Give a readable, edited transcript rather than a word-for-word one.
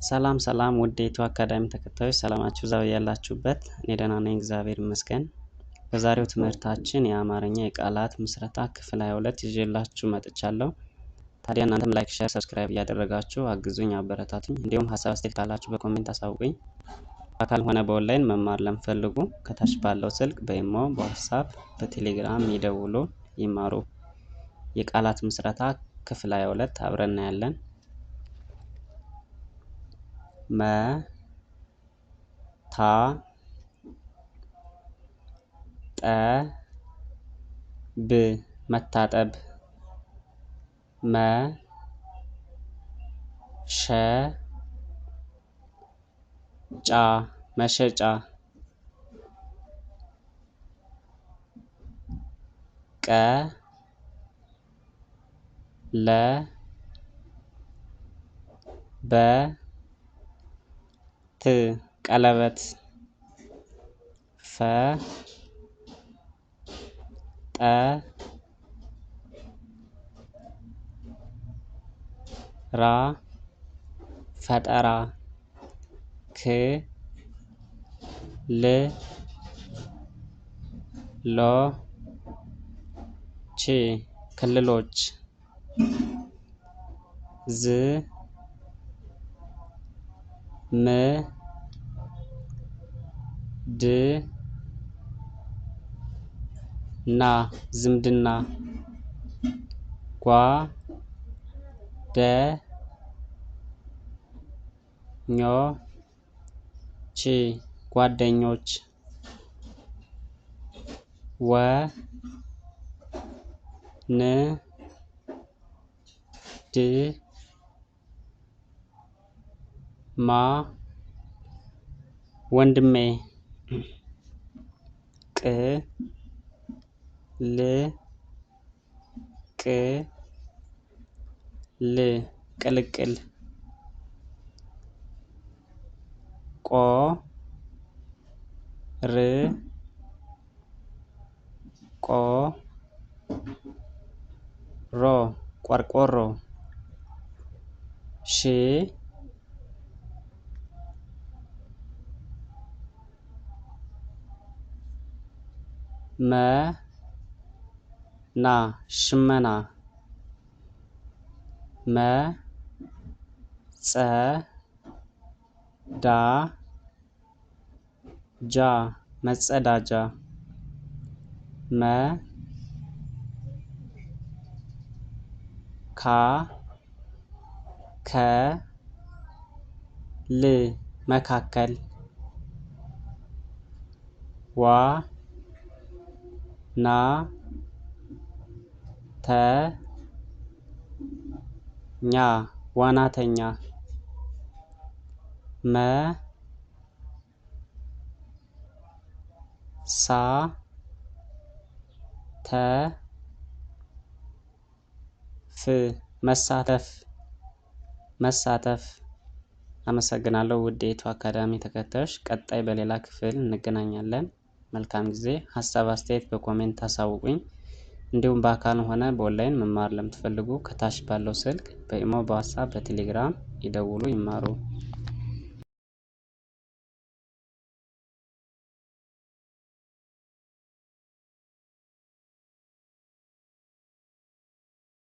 ሰላም ሰላም ውድ የኢትዮ አካዳሚ ተከታዮች ሰላማችሁ ዛው ያላችሁበት እኔ ደህና ነኝ እግዚአብሔር ይመስገን። በዛሬው ትምህርታችን የአማርኛ የቃላት ምስረታ ክፍል 22 ይዤላችሁ መጥቻለሁ። ታዲያ እናንተም ላይክ፣ ሼር፣ ሰብስክራይብ እያደረጋችሁ አግዙኝ፣ አበረታቱኝ። እንዲሁም ሀሳብ አስተያየት ካላችሁ በኮሜንት አሳውቁኝ። በአካል ሆነ በኦንላይን መማር ለምትፈልጉ ከታች ባለው ስልክ በኢሞ፣ በዋትስአፕ፣ በቴሌግራም ይደውሉ ይማሩ። የቃላት ምስረታ ክፍል 22 አብረን እናያለን። መታጠብ መሸጫ ቀለበት ፈጠራ ክልሎች ዝምድና ጓደኞች ወንድሜ ቅልቅል ቆርቆሮ ሽመና መጸዳጃ መካከል ዋናተኛ መሳተፍ አመሰግናለሁ። ውድ የኢትዮ አካዳሚ ተከታዮች ቀጣይ በሌላ ክፍል እንገናኛለን። መልካም ጊዜ። ሀሳብ አስተያየት በኮሜንት አሳውቁኝ። እንዲሁም በአካል ሆነ በኦንላይን መማር ለምትፈልጉ ከታች ባለው ስልክ በኢሞ፣ በዋትስአፕ፣ በቴሌግራም ይደውሉ ይማሩ።